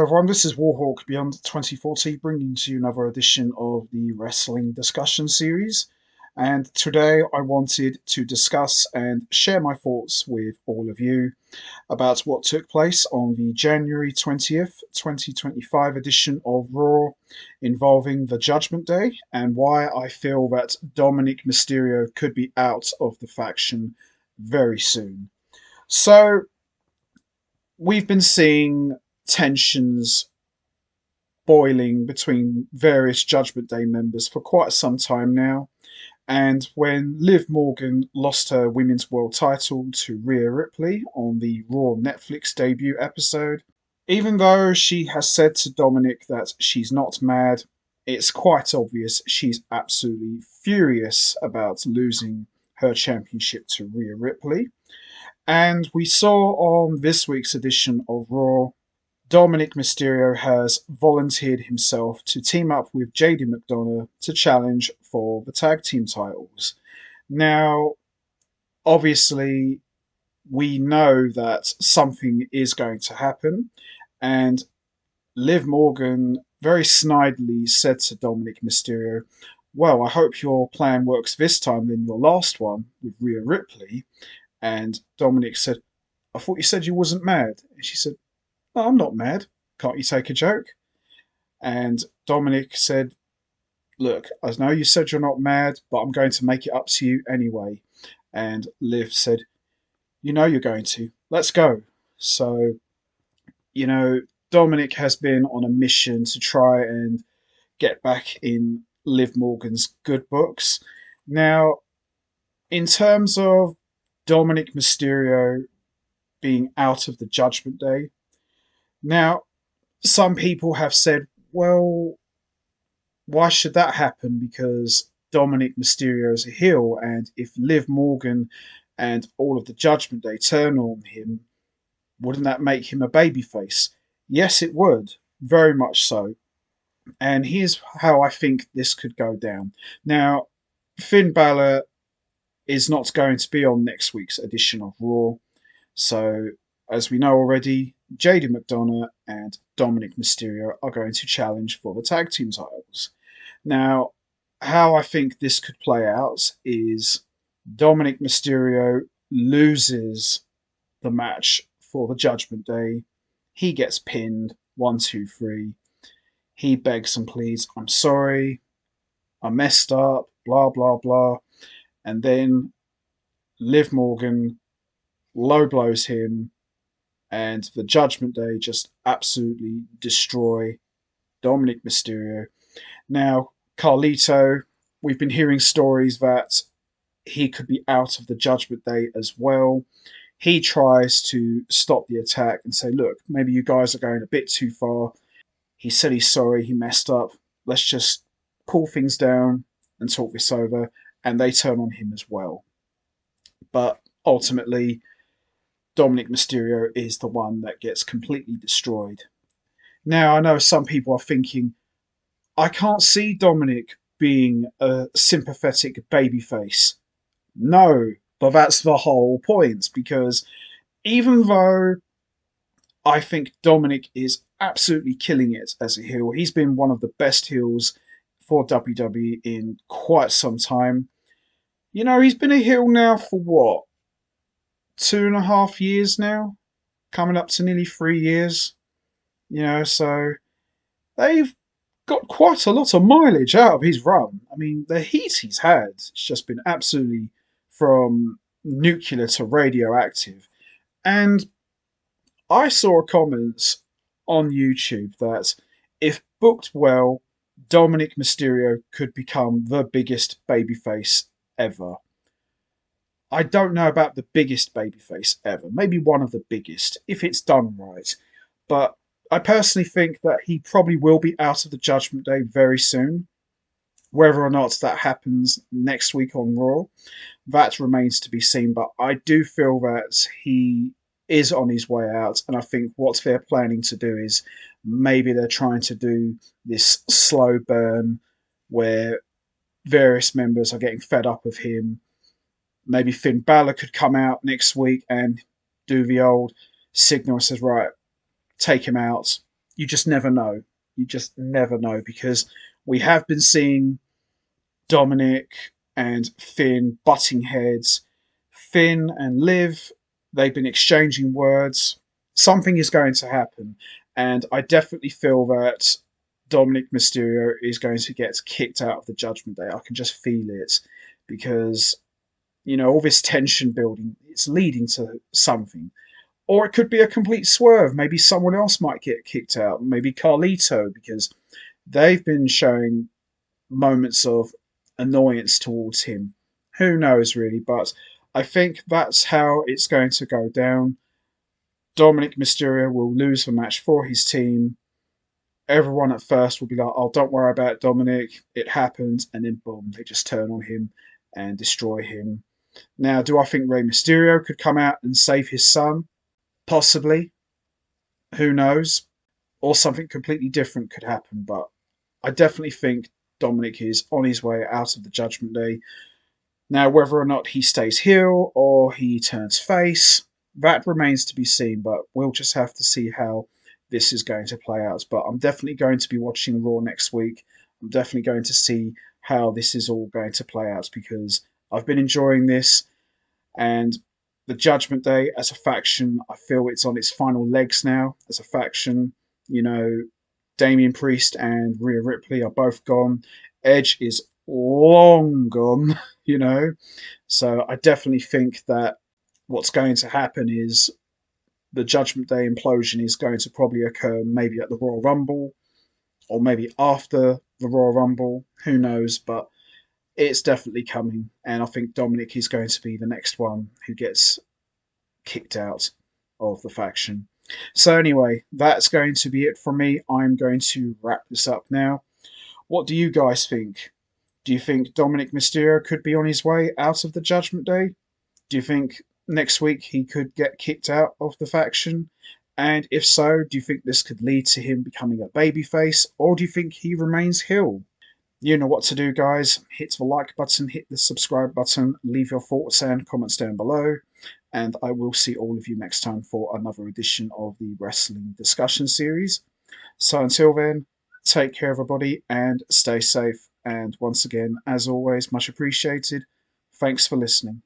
everyone, this is Warhawk Beyond 2040, bringing to you another edition of the Wrestling Discussion Series. And today I wanted to discuss and share my thoughts with all of you about what took place on the January 20th, 2025 edition of Raw involving the Judgment Day and why I feel that Dominik Mysterio could be out of the faction very soon. So, we've been seeing tensions boiling between various Judgment Day members for quite some time now. And when Liv Morgan lost her Women's World title to Rhea Ripley on the Raw Netflix debut episode, even though she has said to Dominic that she's not mad, it's quite obvious she's absolutely furious about losing her championship to Rhea Ripley. And we saw on this week's edition of Raw Dominik Mysterio has volunteered himself to team up with JD McDonough to challenge for the tag team titles. Now, obviously, we know that something is going to happen, and Liv Morgan very snidely said to Dominik Mysterio, "Well, I hope your plan works this time than your last one with Rhea Ripley." And Dominic said, "I thought you said you wasn't mad." And she said, "No, I'm not mad. Can't you take a joke?" And Dominic said, "Look, I know you said you're not mad, but I'm going to make it up to you anyway." And Liv said, "You know you're going to. Let's go." So, you know, Dominic has been on a mission to try and get back in Liv Morgan's good books. Now, in terms of Dominic Mysterio being out of the Judgment Day, now, some people have said, well, why should that happen? Because Dominik Mysterio is a heel, and if Liv Morgan and all of the Judgment Day turn on him, wouldn't that make him a babyface? Yes, it would, very much so. And here's how I think this could go down. Now, Finn Balor is not going to be on next week's edition of Raw, so as we know already, JD McDonough and Dominik Mysterio are going to challenge for the tag team titles. Now, how I think this could play out is Dominik Mysterio loses the match for the Judgment Day. He gets pinned 1, 2, 3. He begs and pleads, "I'm sorry, I messed up, blah, blah, blah." And then Liv Morgan low blows him, and the Judgment Day just absolutely destroy Dominik Mysterio. Now, Carlito, we've been hearing stories that he could be out of the Judgment Day as well. He tries to stop the attack and say, "Look, maybe you guys are going a bit too far." He said he's sorry, he messed up. Let's just cool things down and talk this over. And they turn on him as well. But ultimately, Dominik Mysterio is the one that gets completely destroyed. Now, I know some people are thinking, I can't see Dominic being a sympathetic babyface. No, but that's the whole point, because even though I think Dominic is absolutely killing it as a heel, he's been one of the best heels for WWE in quite some time. You know, he's been a heel now for what, 2.5 years now? Coming up to nearly 3 years. You know, so they've got quite a lot of mileage out of his run. I mean, the heat he's had, it's just been absolutely from nuclear to radioactive. And I saw a comment on YouTube that if booked well, Dominik Mysterio could become the biggest babyface ever. I don't know about the biggest babyface ever, maybe one of the biggest, if it's done right. But I personally think that he probably will be out of the Judgment Day very soon. Whether or not that happens next week on Raw, that remains to be seen. But I do feel that he is on his way out, and I think what they're planning to do is maybe they're trying to do this slow burn where various members are getting fed up of him. Maybe Finn Balor could come out next week and do the old signal and says, "Right, take him out. you just never know. You just never know because we have been seeing Dominic and Finn butting heads. Finn and Liv, they've been exchanging words. Something is going to happen. And I definitely feel that Dominik Mysterio is going to get kicked out of the Judgment Day. I can just feel it because, all this tension building, it's leading to something. Or it could be a complete swerve. Maybe someone else might get kicked out. Maybe Carlito, because they've been showing moments of annoyance towards him. Who knows, really? But I think that's how it's going to go down. Dominic Mysterio will lose the match for his team. Everyone at first will be like, oh, don't worry about Dominic. It happened. And then, boom, they just turn on him and destroy him. Now, do I think Rey Mysterio could come out and save his son? Possibly. Who knows? Or something completely different could happen. But I definitely think Dominic is on his way out of the Judgment Day. Now, whether or not he stays heel or he turns face, that remains to be seen, but we'll just have to see how this is going to play out. But I'm definitely going to be watching Raw next week. I'm definitely going to see how this is all going to play out because I've been enjoying this. And the Judgment Day as a faction, I feel it's on its final legs now as a faction. You know, Damian Priest and Rhea Ripley are both gone. Edge is long gone, you know. So I definitely think that what's going to happen is the Judgment Day implosion is going to probably occur maybe at the Royal Rumble or maybe after the Royal Rumble. Who knows? But it's definitely coming. And I think Dominic is going to be the next one who gets kicked out of the faction. So, anyway, that's going to be it from me. I'm going to wrap this up now. What do you guys think? Do you think Dominic Mysterio could be on his way out of the Judgment Day? Do you think next week he could get kicked out of the faction? And if so, do you think this could lead to him becoming a babyface, or do you think he remains heel? You know what to do, guys. Hit the like button, hit the subscribe button, leave your thoughts and comments down below. And I will see all of you next time for another edition of the Wrestling Discussion Series. So until then, take care, everybody, and stay safe. And once again, as always, much appreciated. Thanks for listening.